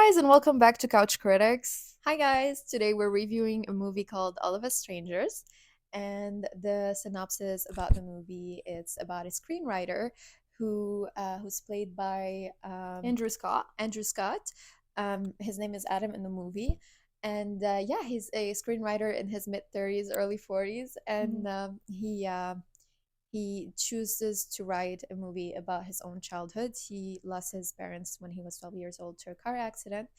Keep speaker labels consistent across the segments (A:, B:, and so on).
A: guys, and welcome back to Couch Critics.
B: Hi guys, today we're reviewing a movie called All of Us Strangers, and the synopsis about the movie, it's about a screenwriter who's played by
A: Andrew Scott.
B: Andrew Scott. His name is Adam in the movie, and yeah, he's a screenwriter in his mid 30s, early 40s, and he chooses to write a movie about his own childhood. He lost his parents when he was 12 years old to a car accident.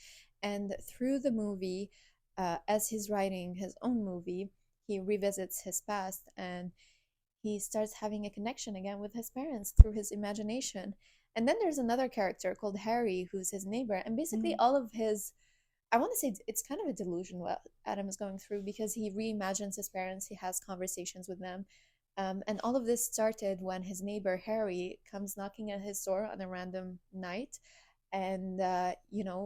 B: And through the movie, as he's writing his own movie, he revisits his past and he starts having a connection again with his parents through his imagination. And then there's another character called Harry, who's his neighbor. And basically, all of his I want to say it's kind of a delusion what Adam is going through because he reimagines his parents, he has conversations with them. And all of this started when his neighbor Harry comes knocking at his door on a random night and,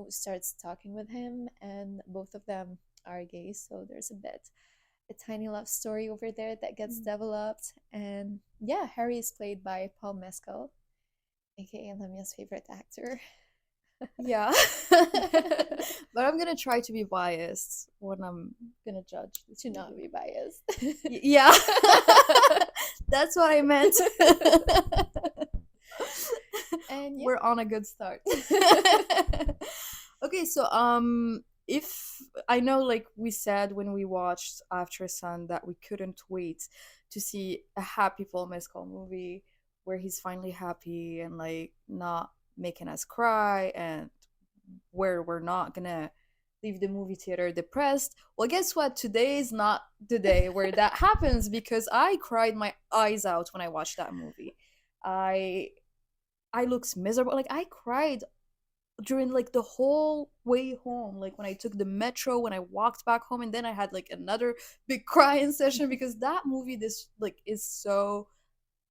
B: starts talking with him. And both of them are gay. So there's a tiny love story over there that gets developed. And yeah, Harry is played by Paul Mescal, aka Lemia's favorite actor.
A: Yeah. But I'm gonna try to be biased when I'm gonna judge this
B: To not
A: movie.
B: be biased.
A: Yeah. That's what I meant.
B: And yeah.
A: We're on a good start. Okay, so if I know, like we said when we watched After Sun, that we couldn't wait to see a happy Paul Mescal movie where he's finally happy and like not making us cry, and where we're not gonna leave the movie theater depressed. Well, guess what? Today is not the day where that happens because I cried my eyes out when I watched that movie. I I looks miserable. Like I cried during like the whole way home, like when I took the metro, when I walked back home, and then I had like another big crying session because that movie, this like is so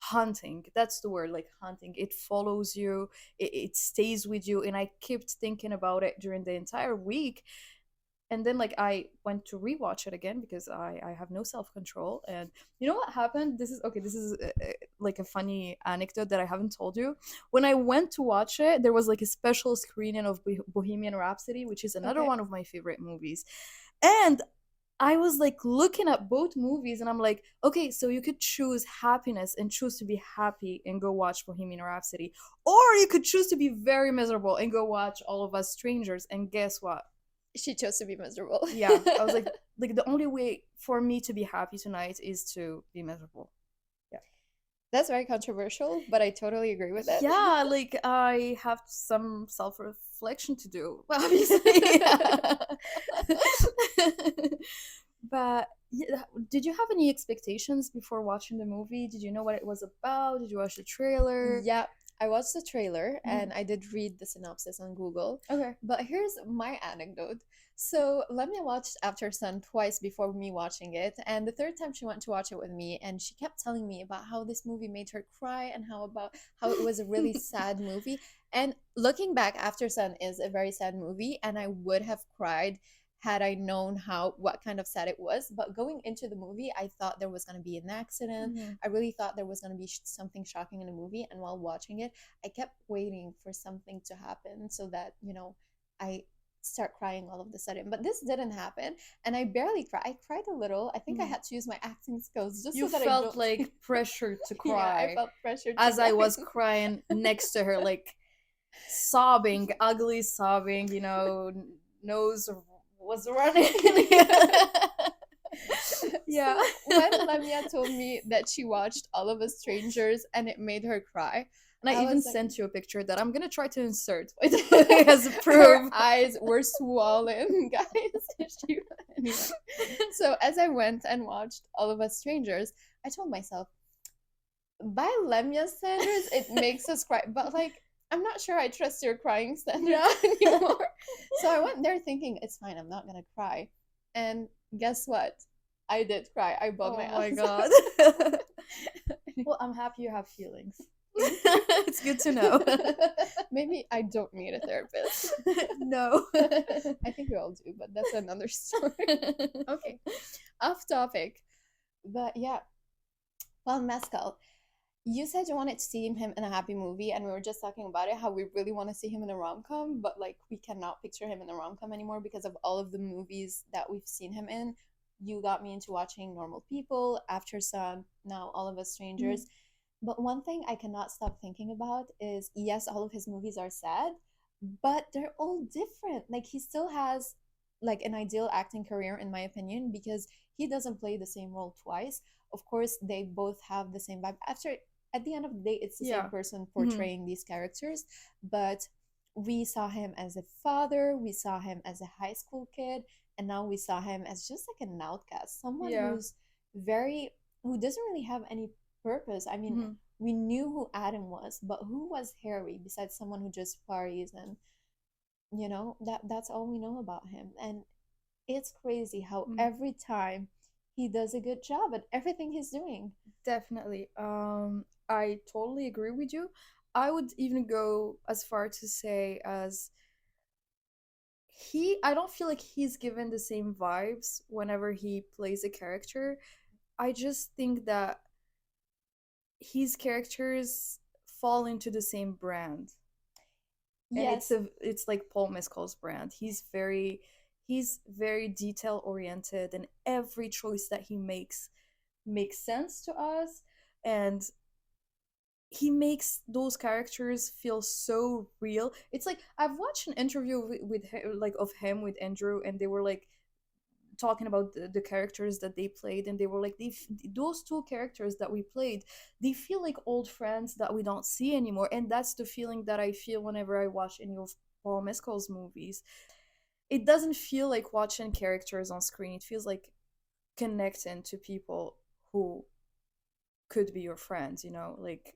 A: haunting. That's the word, like haunting. It follows you, it stays with you, and I kept thinking about it during the entire week. And then like I went to rewatch it again because I have no self-control. And you know what happened? This is okay, this is like a funny anecdote that I haven't told you. When I went to watch it, there was like a special screening of Bohemian Rhapsody, which is another
B: Okay.
A: one of my favorite movies. And I was like looking at both movies and I'm like, okay, so you could choose happiness and choose to be happy and go watch Bohemian Rhapsody, or you could choose to be very miserable and go watch All of Us Strangers. And guess what?
B: She chose to be miserable.
A: Yeah, I was like the only way for me to be happy tonight is to be miserable. Yeah.
B: That's very controversial, but I totally agree with it.
A: Yeah, like I have some self-reflection to do, obviously. But yeah, did you have any expectations before watching the movie? Did you know what it was about? Did you watch the trailer?
B: Yeah, I watched the trailer
A: Mhm.
B: and I did read the synopsis on Google.
A: Okay.
B: But here's my anecdote. So Lemia watched After Sun twice before me watching it, and the third time she went to watch it with me, and she kept telling me about how this movie made her cry and how it was a really sad movie. And looking back, After Sun is a very sad movie, and I would have cried had I known what kind of sad it was. But going into the movie, I thought there was going to be an accident.
A: Mhm.
B: I really thought there was going to be something shocking in the movie. And while watching it, I kept waiting for something to happen so that, I start crying all of a sudden. But this didn't happen. And I barely cried. I cried a little. I think I
A: Mhm.
B: had to use my acting skills just
A: You
B: so that I
A: felt
B: don't.
A: like pressure to
B: Yeah, I
A: cry
B: felt pressured to
A: as I
B: cry.
A: was crying next to her, like sobbing, ugly sobbing, nose was running. Yeah.
B: So when Lemia told me that she watched All of Us Strangers and it made her cry,
A: And I
B: I
A: even
B: was like,
A: sent you a picture that I'm gonna try to insert as a
B: her
A: proof.
B: eyes were swollen, guys. Anyway. So as I went and watched All of Us Strangers, I told myself, by Lemya's standards, it makes us cry. But like, I'm not sure I trust your crying standards
A: Yeah.
B: anymore. So I went there thinking, it's fine, I'm not gonna cry. And guess what? I did cry. I bawled
A: Oh
B: my
A: my
B: eyes
A: god.
B: out.
A: Well, I'm happy you have feelings. It's good to know.
B: Maybe I don't need a therapist.
A: No.
B: I think we all do, but that's another story. Okay, off topic. But yeah, well, Mescal. You said you wanted to see him in a happy movie, and we were just talking about it, how we really want to see him in a rom com, but like we cannot picture him in a rom com anymore because of all of the movies that we've seen him in. You got me into watching Normal People, After Sun, now All of Us
A: Mhm.
B: Strangers. But one thing I cannot stop thinking about is yes, all of his movies are sad, but they're all different. Like he still has like an ideal acting career in my opinion because he doesn't play the same role twice. Of course, they both have the same vibe. After at the end of the day, it's the same
A: Yeah.
B: person
A: Hmm.
B: portraying these characters, but we saw him as a father, we saw him as a high school kid, and now we saw him as just like an outcast, someone
A: Yeah.
B: who's very who doesn't really have any purpose. I mean,
A: Hmm.
B: we knew who Adam was, but who was Harry besides someone who just parties and that's all we know about him. And it's crazy how
A: Hmm.
B: every time he does a good job at everything he's doing.
A: Definitely. I totally agree with you. I would even go as far to say as I don't feel like he's given the same vibes whenever he plays a character. I just think that his characters fall into the same brand. And
B: Yes,
A: it's like Paul Mescal's brand. He's very detail oriented, and every choice that he makes sense to us, and he makes those characters feel so real. It's like I've watched an interview like of him with Andrew, and they were like talking about the characters that they played, and they were like those two characters that we played, they feel like old friends that we don't see anymore, and that's the feeling that I feel whenever I watch any of Paul Mescal's movies. It doesn't feel like watching characters on screen, it feels like connecting to people who could be your friends, like,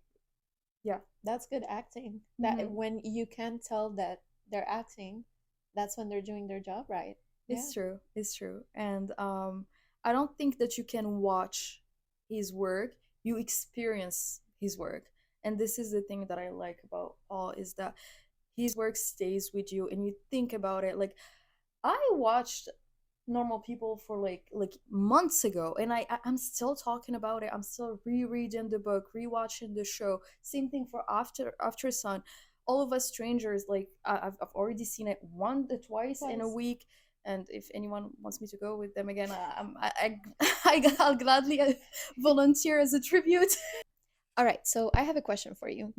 A: yeah.
B: that's good acting. That
A: Hmm.
B: when you can tell that they're acting, that's when they're doing their job right. Yeah.
A: It's true. It's true. And I don't think that you can watch his work. You experience his work. And this is the thing that I like about Paul is that his work stays with you and you think about it. Like I watched Normal People for like months ago, and I'm still talking about it. I'm still rereading the book, rewatching the show. Same thing for After Sun. All of Us Strangers, like I've already seen it one to twice in a
B: Twice.
A: week. And if anyone wants me to go with them again, I'll gladly volunteer as a tribute.
B: All right, so I have a question for you.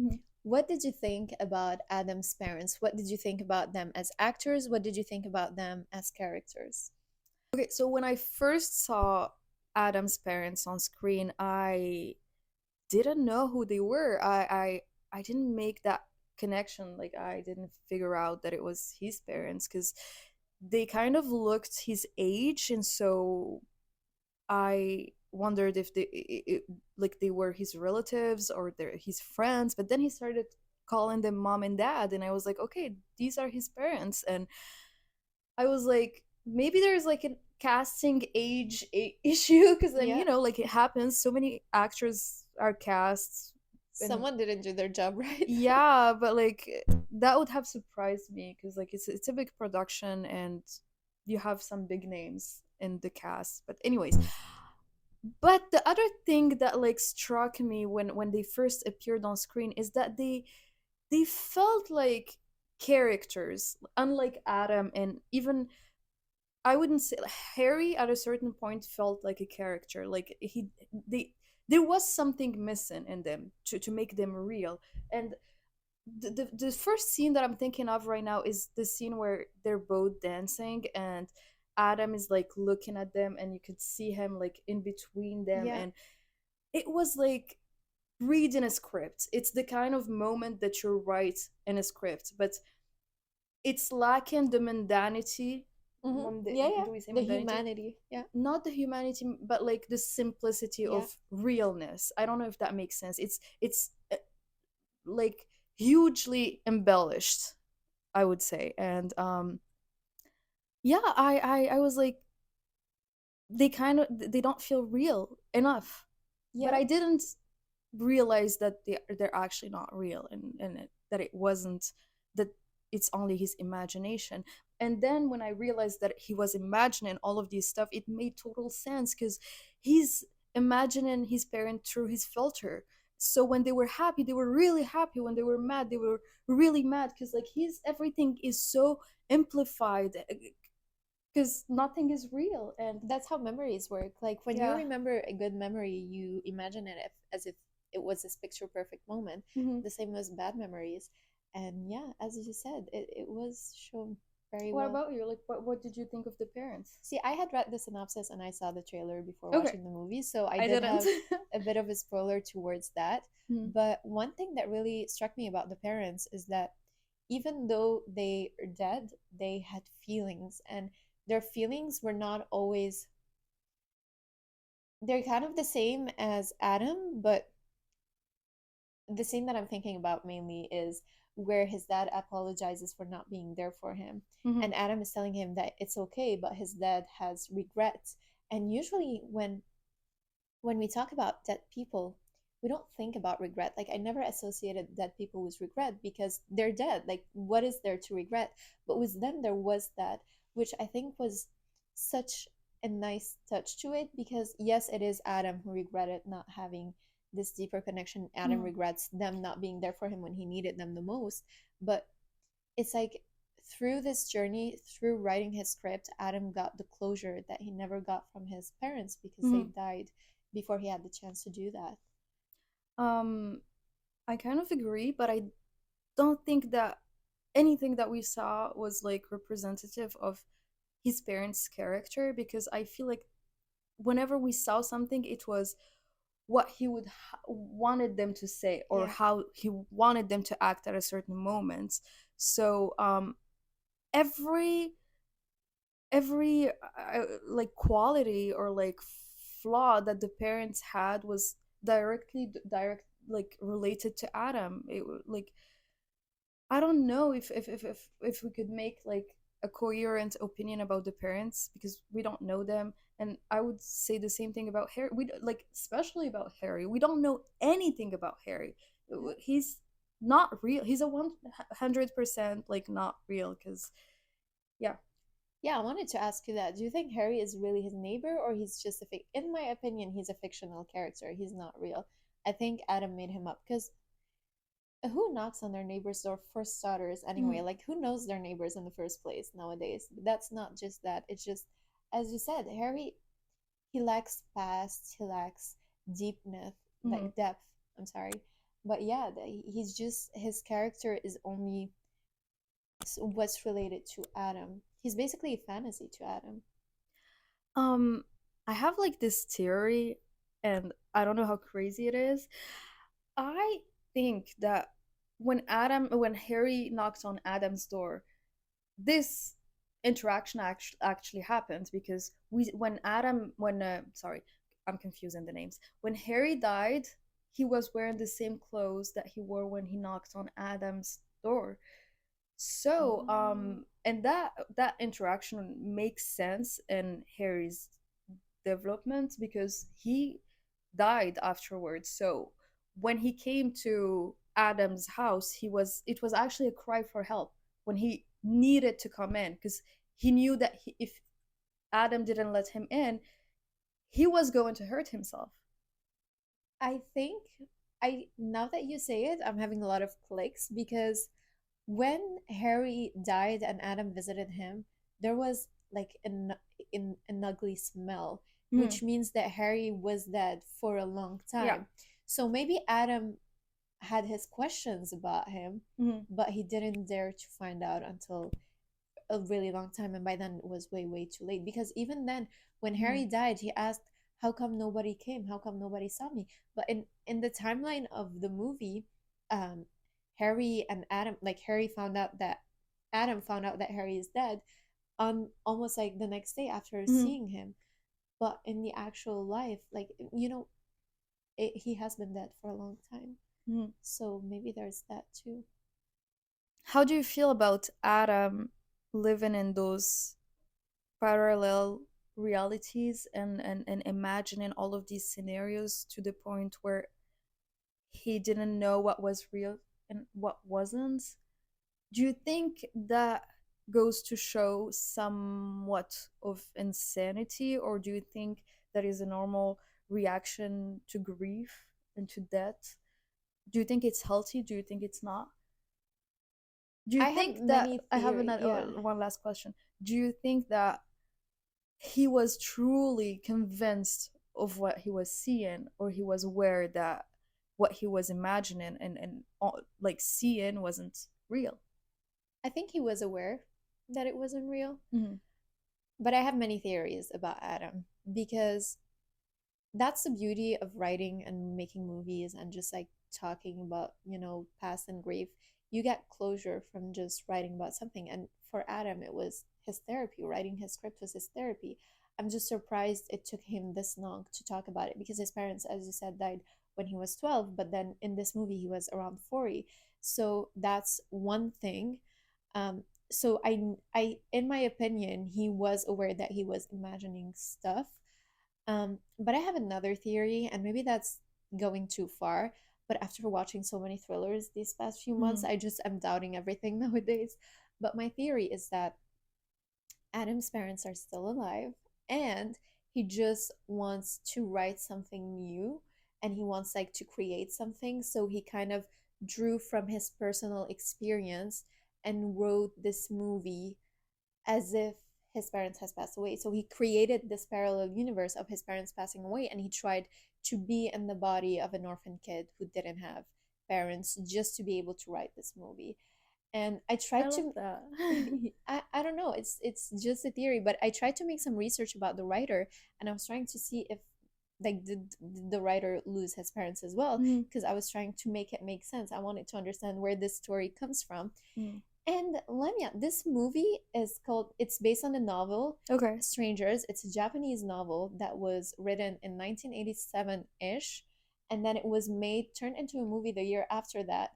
B: What did you think about Adam's parents? What did you think about them as actors? What did you think about them as characters?
A: Okay, so when I first saw Adam's parents on screen, I didn't know who they were. I didn't make that connection. Like I didn't figure out that it was his parents because they kind of looked his age, and so I wondered if like they were his relatives or they're his friends. But then he started calling them mom and dad, and I was like, okay, these are his parents, and I was like, maybe there's like a casting age issue because then
B: Yeah,
A: like it happens. So many actors are cast, and
B: someone didn't do their job right.
A: yeah, but like that would have surprised me because like it's a big production and you have some big names in the cast. But anyways, but the other thing that like struck me when they first appeared on screen is that they felt like characters, unlike Adam and even I wouldn't say Harry at a certain point felt like a character. Like there was something missing in them to make them real. And the first scene that I'm thinking of right now is the scene where they're both dancing and Adam is like looking at them and you could see him like in between them,
B: Yeah.
A: and it was like reading a script. It's the kind of moment that you write in a script, but it's lacking the mundanity.
B: Yeah, yeah.
A: Do we say
B: The
A: mundanity?
B: humanity. Yeah.
A: Not the humanity, but like the simplicity
B: Yeah.
A: of realness. I don't know if that makes sense. It's like hugely embellished, I would say. And yeah, I was like, they don't feel real enough. But
B: Yeah.
A: I didn't realize that they're actually not real, that it wasn't, that it's only his imagination. And then when I realized that he was imagining all of these stuff, it made total sense because he's imagining his parent through his filter. So when they were happy, they were really happy. When they were mad, they were really mad, because like his everything is so amplified, because nothing is real. And
B: That's how memories work. Like when you
A: yeah.
B: remember a good memory, you imagine it as if it was this picture perfect moment.
A: Hmm.
B: The same as bad memories. And yeah, as you said, it was shown very
A: What
B: well.
A: about you? Like, what did you think of the parents?
B: See, I had read the synopsis and I saw the trailer before
A: Okay,
B: watching the movie, so I
A: I
B: did
A: didn't.
B: have a bit of a spoiler towards that.
A: Mhm.
B: But one thing that really struck me about the parents is that even though they are dead, they had feelings, and their feelings were not always, they're kind of the same as Adam, but the scene that I'm thinking about mainly is where his dad apologizes for not being there for him.
A: Mhm.
B: And Adam is telling him that it's okay, but his dad has regrets. And usually when we talk about dead people, we don't think about regret. Like I never associated dead people with regret because they're dead. Like what is there to regret? But with them there was that, which I think was such a nice touch to it because yes, it is Adam who regretted not having this deeper connection. Adam
A: Mhm.
B: regrets them not being there for him when he needed them the most. But it's like through this journey, through writing his script, Adam got the closure that he never got from his parents because they
A: Mhm.
B: died before he had the chance to do that.
A: Um, I kind of agree, but I don't think that anything that we saw was like representative of his parents' character, because I feel like whenever we saw something, it was what he would wanted them to say, or
B: Yeah.
A: how he wanted them to act at a certain moment. So every like quality or like flaw that the parents had was direct like related to Adam. Like I don't know if we could make like a coherent opinion about the parents, because we don't know them. And I would say the same thing about Harry. Like, especially about Harry. We don't know anything about Harry.
B: Yeah.
A: He's not real. He's a 100% like not real, because yeah.
B: Yeah, I wanted to ask you that. Do you think Harry is really his neighbor or he's just in my opinion, he's a fictional character. He's not real. I think Adam made him up because who knocks on their neighbor's door for starters anyway?
A: Mhm.
B: Like who knows their neighbors in the first place nowadays? But that's not just that. It's just as you said, Harry, he lacks past, he lacks deepness,
A: Mhm.
B: like depth. I'm sorry. But yeah, he's just his character is only what's related to Adam. He's basically a fantasy to Adam.
A: Um, I have like this theory, and I don't know how crazy it is. I think that when Harry knocks on Adam's door, this interaction actually happens, because sorry, I'm confusing the names. When Harry died, he was wearing the same clothes that he wore when he knocked on Adam's door. So,
B: Oh.
A: and that interaction makes sense in Harry's development, because he died afterwards. So, when he came to Adam's house, it was actually a cry for help when he needed to come in, because he knew that if Adam didn't let him in, he was going to hurt himself.
B: I think I now that you say it, I'm having a lot of clicks because when Harry died and Adam visited him, there was like an ugly smell,
A: Mm,
B: which means that Harry was dead for a long
A: yeah.
B: time. So maybe Adam had his questions about him,
A: Mm,
B: but he didn't dare to find out until a really long time, and by then it was way too late because even then when
A: mm,
B: Harry died he asked, how come nobody came, how come nobody saw me? But in the timeline of the movie, um Harry and Adam, like Adam found out that Harry is dead on almost like the next day after
A: mm,
B: seeing him. But in the actual life, like he has been dead for a long time,
A: mm.
B: so maybe there's that too.
A: How do you feel about Adam living in those parallel realities, and imagining all of these scenarios to the point where he didn't know what was real and what wasn't? Do you think that goes to show somewhat of insanity, or do you think that is a normal reaction to grief and to death? Do you think it's healthy? Do you think it's not? Do you
B: I have
A: think that
B: many
A: I have
B: theory.
A: another
B: Yeah.
A: one last question? Do you think that he was truly convinced of what he was seeing, or he was aware that what he was imagining and like seeing wasn't real?
B: I think he was aware that it wasn't real,
A: Mm-hmm.
B: but I have many theories about Adam because that's the beauty of writing and making movies and just like talking about, past and grief. You get closure from just writing about something. And for Adam, it was his therapy. Writing his script was his therapy. I'm just surprised it took him this long to talk about it because his parents, as you said, died when he was 12, but then in this movie, he was around 40. So that's one thing. So in my opinion, he was aware that he was imagining stuff, but I have another theory, and maybe that's going too far. But after watching so many thrillers these past few months,
A: Mm-hmm.
B: I just am doubting everything nowadays. But my theory is that Adam's parents are still alive, and he just wants to write something new, and he wants like to create something. So he kind of drew from his personal experience and wrote this movie as if his parents has passed away. So he created this parallel universe of his parents passing away, and he tried to be in the body of an orphan kid who didn't have parents just to be able to write this movie. And I
A: I
B: tried
A: love
B: to
A: that.
B: I don't know, it's just a theory, but I tried to make some research about the writer, and I was trying to see if like did the writer lose his parents as well,
A: Mm-hmm.
B: because I was trying to make it make sense. I wanted to understand where this story comes from.
A: Mm-hmm.
B: And Lemia, this movie is called, it's based on the novel
A: Okay.
B: Strangers. It's a Japanese novel that was written in 1987-ish, and then it was made, turned into a movie the year after that,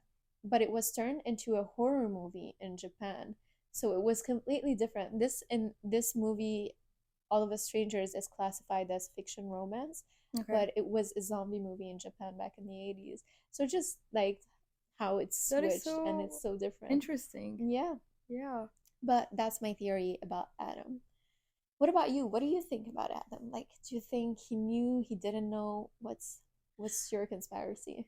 B: but it was turned into a horror movie in Japan. So it was completely different. In this movie, All of Us Strangers is classified as fiction romance,
A: Okay.
B: but it was a zombie movie in Japan back in the 80s. So just like how it's
A: That is
B: switched and it's
A: so
B: so different.
A: interesting.
B: Yeah,
A: Yeah.
B: but that's my theory about Adam. What about you? What do you think about Adam? Like, do you think he knew, he didn't know? What's your conspiracy?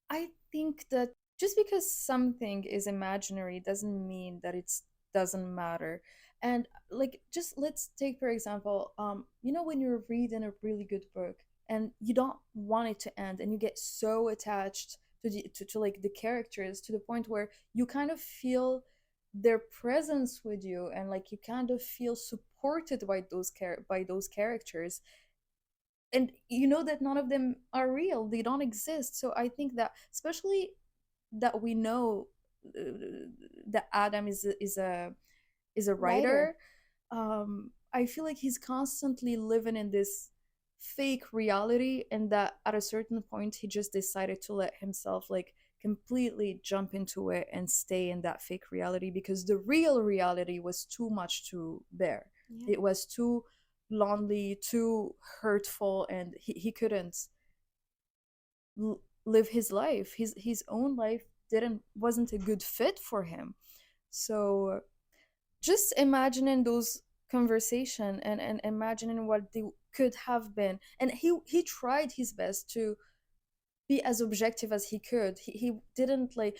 A: I think that just because something is imaginary doesn't mean that it doesn't matter. And like, just let's take for example, when you're reading a really good book and you don't want it to end, and you get so attached to like the characters to the point where you kind of feel their presence with you, and like you kind of feel supported by those characters, and you know that none of them are real, they don't exist. So I think that, especially that we know that Adam is a
B: Writer.
A: writer, I feel like he's constantly living in this fake reality, and that at a certain point he just decided to let himself like completely jump into it and stay in that fake reality, because the real reality was too much to bear.
B: Yeah.
A: It was too lonely, too hurtful, and he couldn't live his life. His own life didn't wasn't a good fit for him. So just imagining those conversation, and imagining what they could have been, and he tried his best to be as objective as he could. He didn't like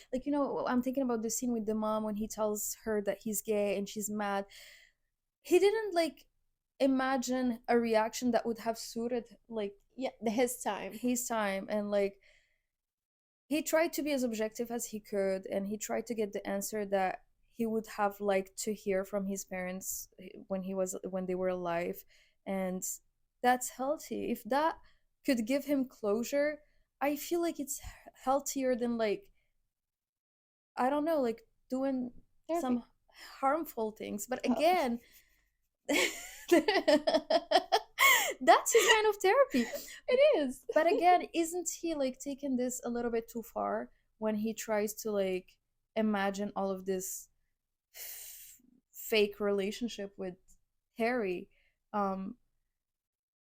A: I'm thinking about the scene with the mom when he tells her that he's gay and she's mad. He didn't like imagine a reaction that would have suited like
B: Yeah, his time.
A: his time, and like he tried to be as objective as he could, and he tried to get the answer that he would have liked to hear from his parents when they were alive. And that's healthy. If that could give him closure, I feel like it's healthier than like, I don't know, like doing
B: Therapy.
A: some harmful things. But
B: Oh.
A: again, that's his kind of therapy.
B: It is.
A: But again, isn't he like taking this a little bit too far when he tries to like imagine all of this fake relationship with Harry? um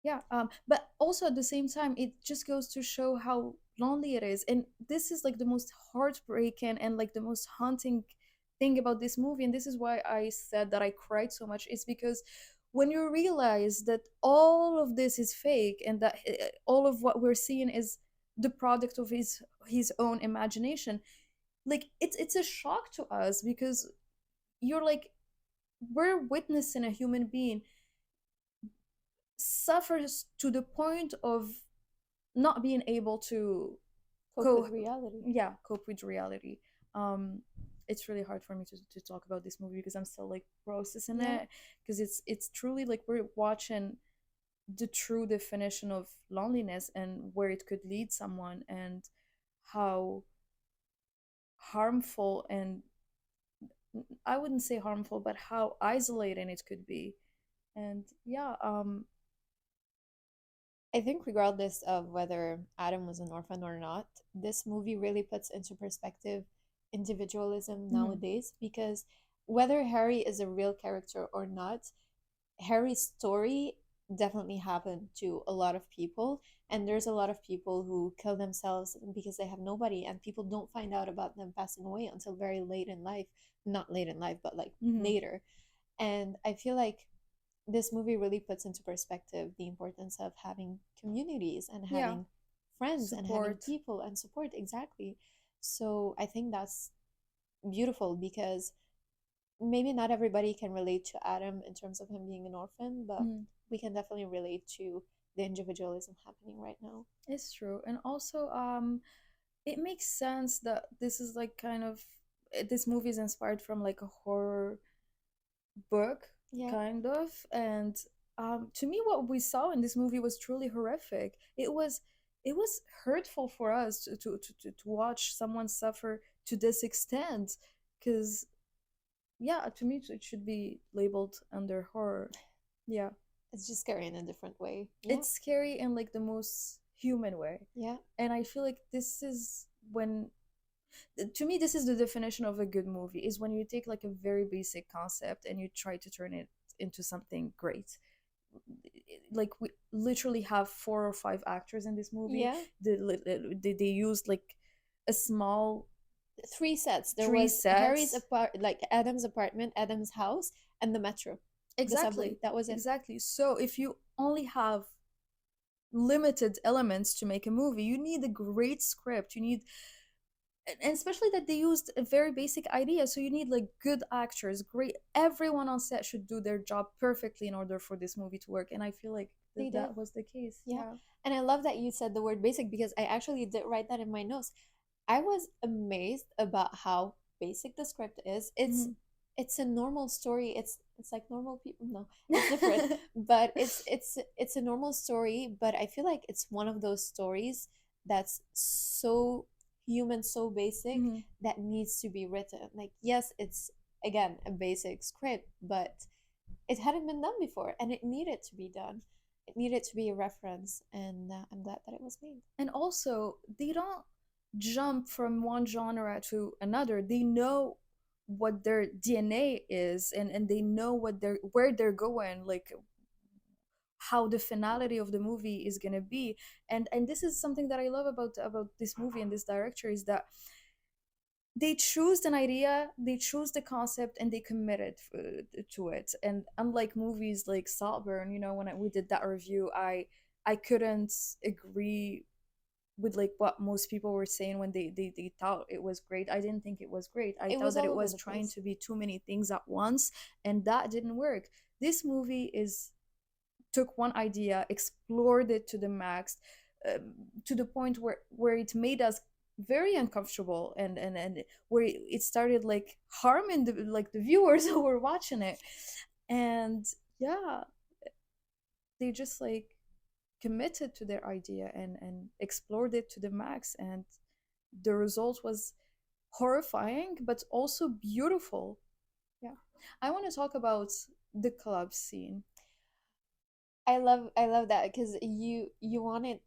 A: yeah, but also at the same time it just goes to show how lonely it is, and this is like the most heartbreaking and like the most haunting thing about this movie, and this is why I said that I cried so much, is because when you realize that all of this is fake, and that all of what we're seeing is the product of his own imagination. Like it's a shock to us because you're like, we're witnessing a human being suffers to the point of not being able to
B: Cope with
A: co
B: reality.
A: yeah, cope with reality. um it's really hard for me to talk about this movie because I'm still like processing
B: Yeah.
A: it, because it's truly like we're watching the true definition of loneliness and where it could lead someone, and how harmful, and I wouldn't say harmful, but how isolating it could be. And yeah,
B: I think regardless of whether Adam was an orphan or not, this movie really puts into perspective individualism
A: mhm,
B: nowadays, because whether Harry is a real character or not, Harry's story definitely happened to a lot of people, and there's a lot of people who kill themselves because they have nobody, and people don't find out about them passing away until very late in life. Not late in life, but like
A: mhm,
B: later. And I feel like this movie really puts into perspective the importance of having communities and
A: yeah,
B: having friends and having
A: support.
B: people and support. Exactly. So I think that's beautiful, because maybe not everybody can relate to Adam in terms of him being an orphan, but
A: Mhm.
B: we can definitely relate to the individualism happening right now.
A: It's true. And also, it makes sense that this is like kind of this movie is inspired from like a horror book,
B: Yeah.
A: kind of. And to me, what we saw in this movie was truly horrific. It was hurtful for us to watch someone suffer to this extent, because yeah, to me it should be labeled under horror. Yeah,
B: It's just scary in a different way. Yeah.
A: it's scary in like the most human way.
B: Yeah.
A: And I feel like this is when, to me, this is the definition of a good movie, is when you take like a very basic concept and you try to turn it into something great. Like we literally have 4 or 5 actors in this movie.
B: Yeah.
A: They used like a small
B: Three sets. There
A: three
B: was Harry's
A: sets.
B: like Adam's apartment, Adam's house, and the metro, the subway.
A: Exactly,
B: That was it.
A: exactly. So if you only have limited elements to make a movie, you need a great script, you need, and especially that they used a very basic idea, so you need like good actors, great, everyone on set should do their job perfectly in order for this movie to work, and I feel like
B: They did.
A: that was the case.
B: Yeah.
A: Yeah.
B: And I love that you said the word basic, because I actually did write that in my notes. I was amazed about how basic the script is.
A: Mhm.
B: It's a normal story. It's like normal people. No, it's different, but it's a normal story, but I feel like it's one of those stories that's so human, so basic,
A: Mhm.
B: that needs to be written. Like, yes, it's again a basic script, but it hadn't been done before, and it needed to be done. It needed to be a reference, and I'm glad that it was made.
A: And also, they don't jump from one genre to another. They know what their DNA is, and they know what they're where they're going, like how the finality of the movie is going to be. And this is something that I love about this movie and this director, is that they choose an idea, they choose the concept, and they committed to it. And unlike movies like Saltburn, when we did that review, I couldn't agree with like what most people were saying when they thought it was great. I didn't think it was great. I
B: It
A: thought
B: was
A: that
B: all
A: it
B: over
A: was
B: the
A: trying
B: place.
A: to be too many things at once, and that didn't work. This movie is took one idea, explored it to the max, to the point where it made us very uncomfortable, and where it started like harming the viewers who were watching it. And yeah, they just like committed to their idea and explored it to the max, and the result was horrifying but also beautiful. Yeah, I want to talk about the club scene.
B: I love that, because you wanted,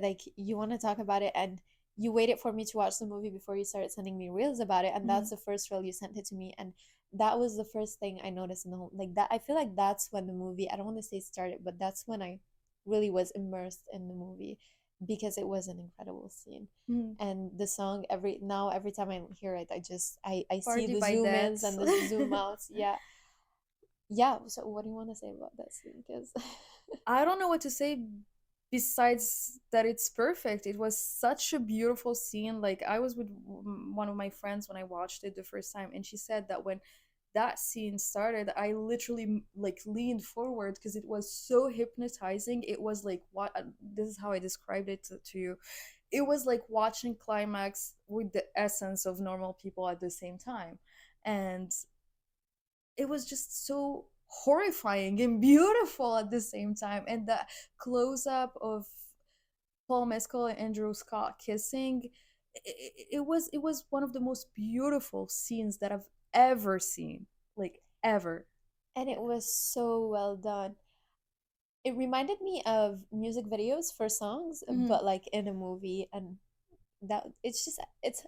B: like, you want to talk about it, and you waited for me to watch the movie before you started sending me reels about it, and
A: Mhm.
B: that's the first reel you sent it to me, and that was the first thing I noticed in the whole, like, that I feel like that's when the movie, I don't want to say started, but that's when I really was immersed in the movie, because it was an incredible scene.
A: Mhm.
B: And the song, every time I hear it, I see
A: Party
B: the
A: by
B: zoom ins
A: Debs.
B: and the zoom outs. Yeah. Yeah, so what do you want to say about that scene? Because
A: I don't know what to say besides that it's perfect, it was such a beautiful scene. Like I was with one of my friends when I watched it the first time, and she said that when that scene started, I literally like leaned forward because it was so hypnotizing. It was like what this is how I described it to you. It was like watching climax with the essence of normal people at the same time. And it was just so horrifying and beautiful at the same time. And the close up of Paul Mescal and Andrew Scott kissing, it was one of the most beautiful scenes that I've ever seen, like ever.
B: And it was so well done. It reminded me of music videos for songs,
A: Hmm.
B: but like in a movie, and that it's just it's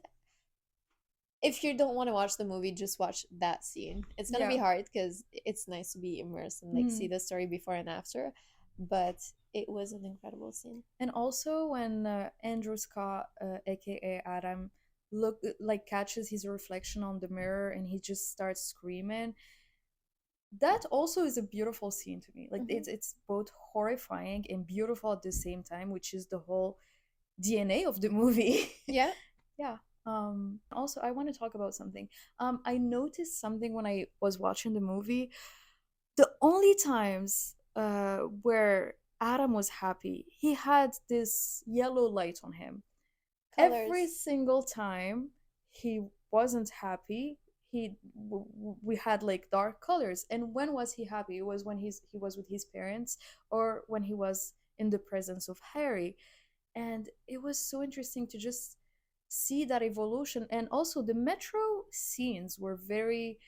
B: if you don't want to watch the movie, just watch that scene. It's gonna be
A: Yeah.
B: hard because it's nice to be immersed and like see
A: Mhm.
B: the story before and after, but it was an incredible scene.
A: And also when Andrew Scott, aka Adam, look like catches his reflection on the mirror and he just starts screaming. That also is a beautiful scene to me. Like
B: Hmm.
A: it's both horrifying and beautiful at the same time, which is the whole DNA of the movie.
B: Yeah,
A: Yeah. Also I want to talk about something. I noticed something when I was watching the movie. The only times where Adam was happy, he had this yellow light on him. Every
B: colors.
A: single time he wasn't happy, we had like dark colors. And when was he happy? It was when he was with his parents, or when he was in the presence of Harry. And it was so interesting to just see that evolution. And also the metro scenes were very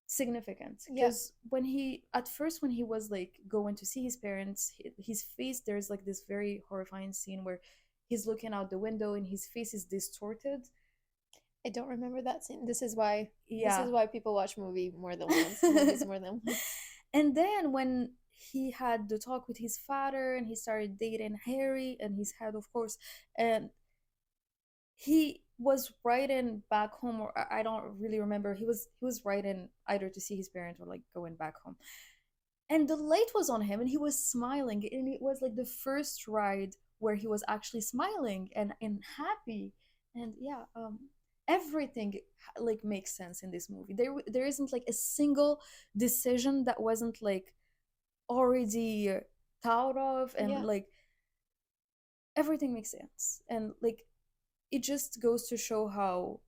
A: significant
B: Yeah,
A: because when he at first when he was like going to see his parents, his face, there's like this very horrifying scene where he's looking out the window and his face is distorted.
B: I don't remember that scene. This is
A: Yeah.
B: why people watch movies more than once.
A: And then when he had the talk with his father and he started dating Harry and his head, of course, and he was writing back home, or I don't really remember. He was writing either to see his parents or like going back home, and the light was on him and he was smiling, and it was like the first ride where he was actually smiling and happy. And yeah, everything like makes sense in this movie. There isn't like a single decision that wasn't like already thought of, and
B: Yeah,
A: like everything makes sense. And like it just goes to show how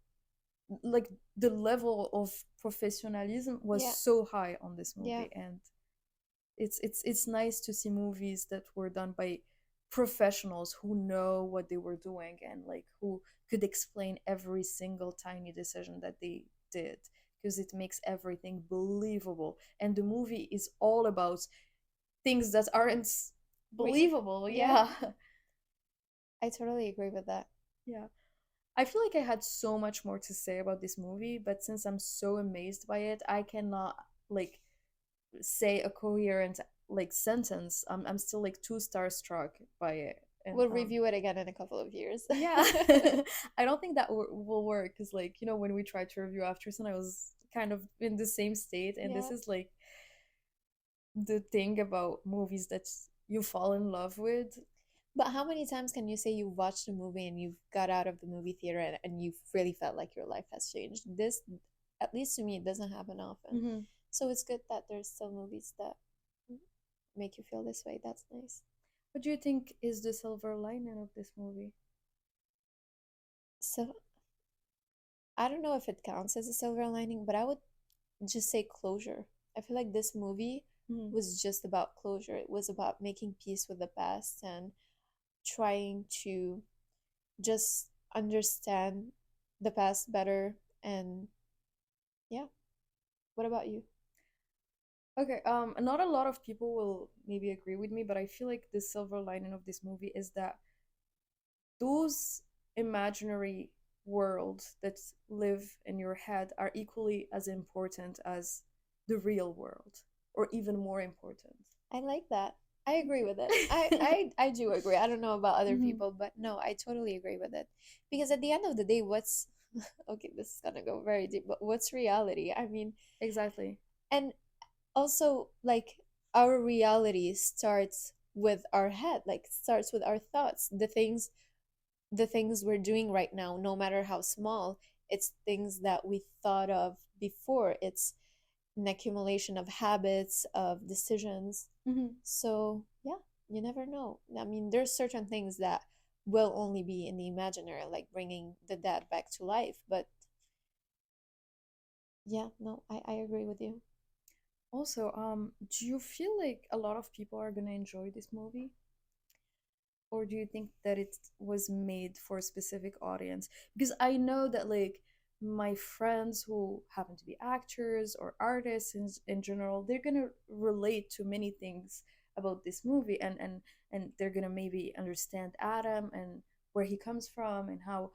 A: like the level of professionalism was
B: yeah,
A: so high on this
B: yeah.
A: movie. And it's nice to see movies that were done by professionals who know what they were doing, and like who could explain every single tiny decision that they did, because it makes everything believable. And the movie is all about things that aren't
B: Real.
A: believable.
B: Yeah,
A: Yeah.
B: I totally agree with that.
A: Yeah. I feel like I had so much more to say about this movie, but since I'm so amazed by it, I cannot like say a coherent like sentence. I'm still like too starstruck by it. And
B: We'll review it again in a couple of years.
A: yeah. I don't think that will work because like when we tried to review Aftersun, I was kind of in the same state, and this
B: Yeah.
A: is like the thing about movies that you fall in love with.
B: But how many times can you say you watched a movie and you've got out of the movie theater and you've really felt like your life has changed? This, at least to me, it doesn't happen often.
A: Hmm.
B: So it's good that there's still movies that make you feel this way. That's nice.
A: What do you think is the silver lining of this movie?
B: So I don't know if it counts as a silver lining, but I would just say closure. I feel like this movie
A: Hmm.
B: was just about closure. It was about making peace with the past and trying to just understand the past better. And yeah, what about you?
A: Okay, not a lot of people will maybe agree with me, but I feel like the silver lining of this movie is that those imaginary worlds that live in your head are equally as important as the real world, or even more important.
B: I like that. I agree with it. I do agree. I don't know about other
A: Hmm.
B: people, but no, I totally agree with it. Because at the end of the day, what's okay, this is gonna go very deep, but what's reality? I mean,
A: Exactly.
B: and also like our reality starts with our head, like starts with our thoughts. The things we're doing right now, no matter how small, it's things that we thought of before. It's an accumulation of habits, of decisions.
A: Hmm.
B: So yeah, you never know. I mean, there's certain things that will only be in the imaginary, like bringing the dead back to life. But yeah, no, I agree with you.
A: Also, do you feel like a lot of people are gonna enjoy this movie? Or do you think that it was made for a specific audience? Because I know that like my friends who happen to be actors or artists in general, they're gonna relate to many things about this movie, and they're gonna maybe understand Adam and where he comes from and how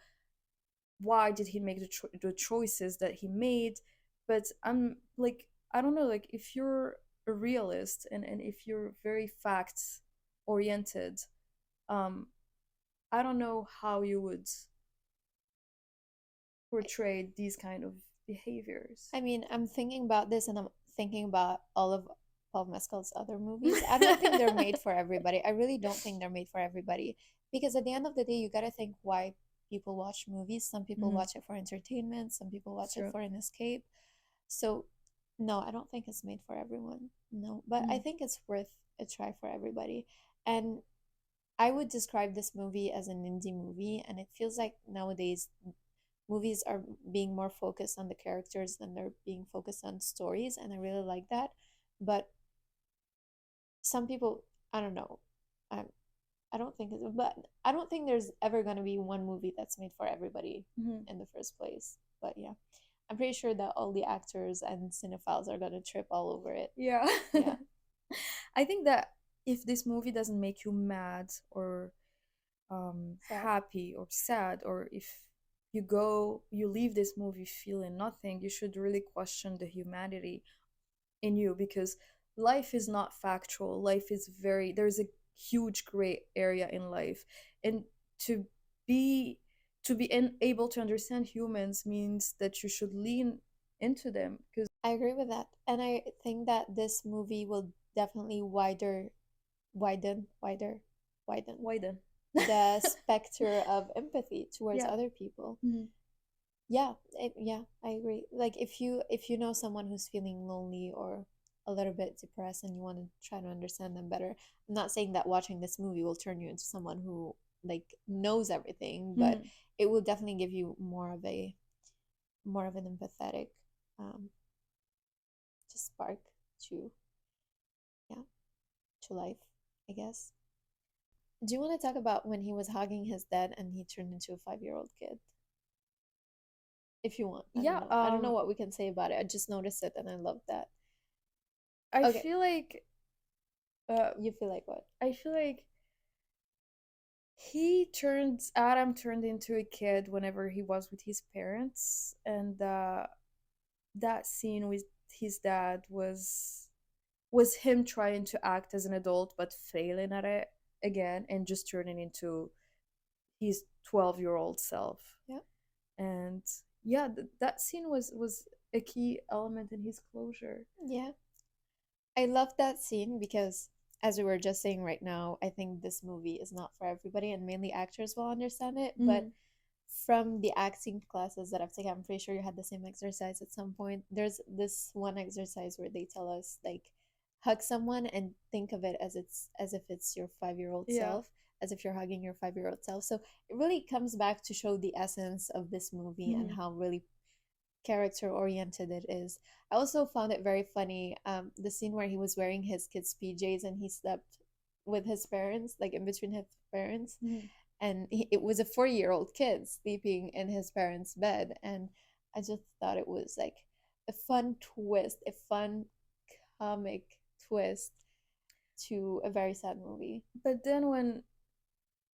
A: why did he make the choices that he made. But I'm like, I don't know, like if you're a realist and if you're very facts oriented, um I don't know how you would portray these kind of behaviors.
B: I mean, I'm thinking about this and I'm thinking about all of Paul Mescal's other movies. I don't think they're made for everybody. I really don't think they're made for everybody. Because at the end of the day, you gotta think why people watch movies. Some people
A: Hmm.
B: watch it for entertainment, some people
A: It's
B: watch it
A: true.
B: for an escape. So, no, I don't think it's made for everyone. No, but I
A: Hmm.
B: think it's worth a try for everybody. And I would describe this movie as an indie movie, and it feels like nowadays movies are being more focused on the characters than they're being focused on stories, and I really like that. But some people, I don't know, I I don't think it's, but I don't think there's ever going to be one movie that's made for everybody
A: Hmm.
B: in the first place. But yeah, I'm pretty sure that all the actors and cinephiles are going to trip all over it.
A: Yeah.
B: Yeah,
A: I think that if this movie doesn't make you mad or
B: sad.
A: happy or sad, or if you leave this movie feeling nothing, you should really question the humanity in you, because life is not factual. Life is very, there's a huge gray area in life, and to be able to understand humans means that you should lean into them because
B: I agree with that, and I think that this movie will definitely widen
A: why then.
B: the specter of empathy towards
A: Yeah.
B: other people.
A: Hmm.
B: Yeah, yeah, I agree. Like if you know someone who's feeling lonely or a little bit depressed and you want to try to understand them better, I'm not saying that watching this movie will turn you into someone who like knows everything, but
A: Hmm.
B: it will definitely give you more of an empathetic um just spark to yeah, to life, I guess. Do you want to talk about when he was hugging his dad and he turned into a 5-year-old kid? If you want. I don't
A: Yeah.
B: know. I don't know what we can say about it. I just noticed it and I love that.
A: I
B: Okay,
A: feel like uh
B: you feel like what?
A: I feel like Adam turned into a kid whenever he was with his parents, and that scene with his dad was him trying to act as an adult but failing at it again and just turning into his 12-year-old self.
B: Yeah.
A: And yeah, that scene was a key element in his closure.
B: Yeah. I love that scene because, as we were just saying right now, I think this movie is not for everybody and mainly actors will understand it. But
A: Hmm.
B: from the acting classes that I've taken, I'm pretty sure you had the same exercise at some point. There's this one exercise where they tell us, like, hug someone and think of it as if it's your 5-year-old
A: Yeah.
B: self, as if you're hugging your 5-year-old self. So it really comes back to show the essence of this movie and
A: Hmm.
B: how really character oriented it is. I also found it very funny, the scene where he was wearing his kid's PJs and he slept with his parents, like in between his parents,
A: Hmm.
B: and it was a 4-year-old kid sleeping in his parents' bed, and I just thought it was like a fun twist, a fun comic twist to a very sad movie.
A: But then when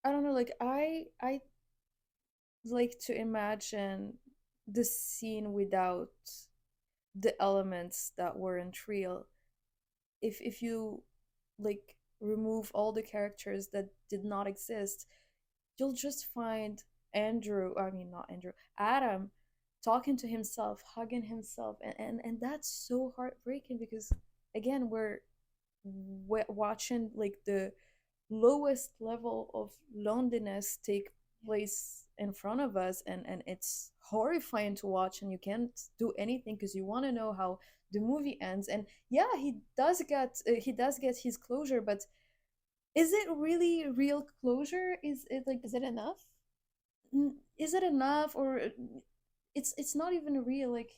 A: I don't know, like I like to imagine the scene without the elements that weren't real. If you like remove all the characters that did not exist, you'll just find I mean not Andrew, Adam talking to himself, hugging himself, and that's so heartbreaking because again we're watching like lowest level of loneliness take place in front of us, and it's horrifying to watch, and you can't do anything because you want to know how the movie ends. And yeah, he does get his closure, but is it really real closure? Is it like,
B: Is it enough?
A: is it enough, or it's not even real, like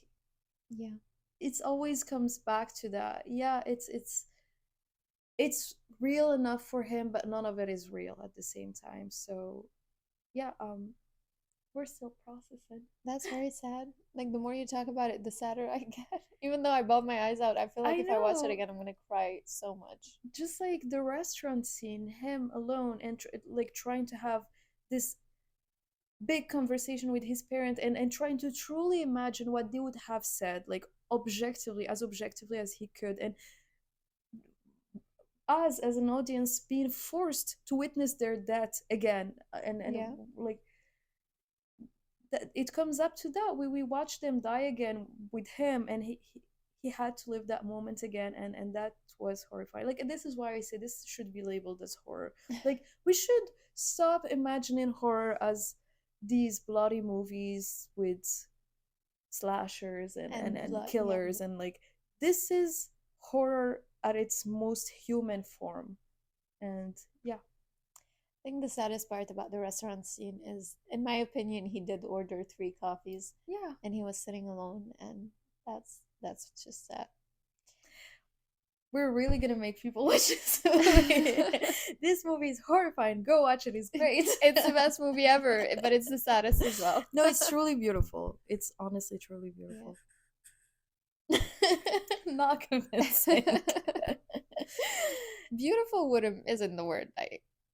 B: Yeah.
A: it's always comes back to that. Yeah, it's real enough for him, but none of it is real at the same time. So yeah, we're still processing.
B: That's very sad. Like the more you talk about it, the sadder I get. Even though I bawled my eyes out, I feel like
A: I
B: if I watch it
A: know,
B: again, I'm gonna cry so much.
A: just like the restaurant scene, him alone and like trying to have this big conversation with his parent, and trying to truly imagine what they would have said, like objectively as he could, and us as an audience being forced to witness their death again, and
B: Yeah.
A: like that it comes up to that, we watch them die again with him, and he had to live that moment again, and that was horrifying. Like, and this is why I say this should be labeled as horror. Like, we should stop imagining horror as these bloody movies with slashers
B: And
A: and
B: blood, yeah.
A: killers, and like, this is horror at its most human form. And yeah.
B: I think the saddest part about the restaurant scene is, in my opinion, he did order 3 coffees
A: Yeah,
B: and he was sitting alone, and that's just sad.
A: we're really gonna make people watch this movie. This movie is horrifying. Go watch it. It's great.
B: It's the best movie ever, but it's the saddest as well.
A: No, it's truly beautiful. It's honestly truly
B: Yeah.
A: beautiful. Not convincing.
B: Beautiful would isn't the word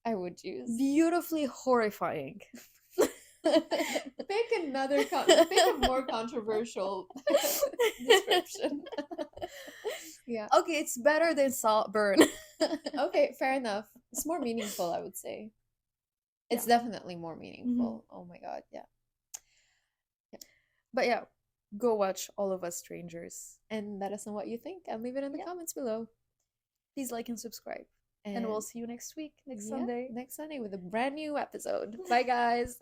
B: I would use.
A: Beautifully horrifying.
B: Pick pick a more controversial description. Yeah.
A: Okay, it's better than Saltburn.
B: Okay, fair enough. It's more meaningful, I would say. It's
A: Yeah.
B: definitely more meaningful. Oh my god, yeah.
A: But yeah, go watch All of Us Strangers.
B: And let us know what you think and leave it in the
A: Yeah.
B: comments below.
A: Please like and subscribe. And
B: And
A: we'll see you next week, next
B: yeah,
A: Sunday.
B: next Sunday with a brand new episode. Bye, guys.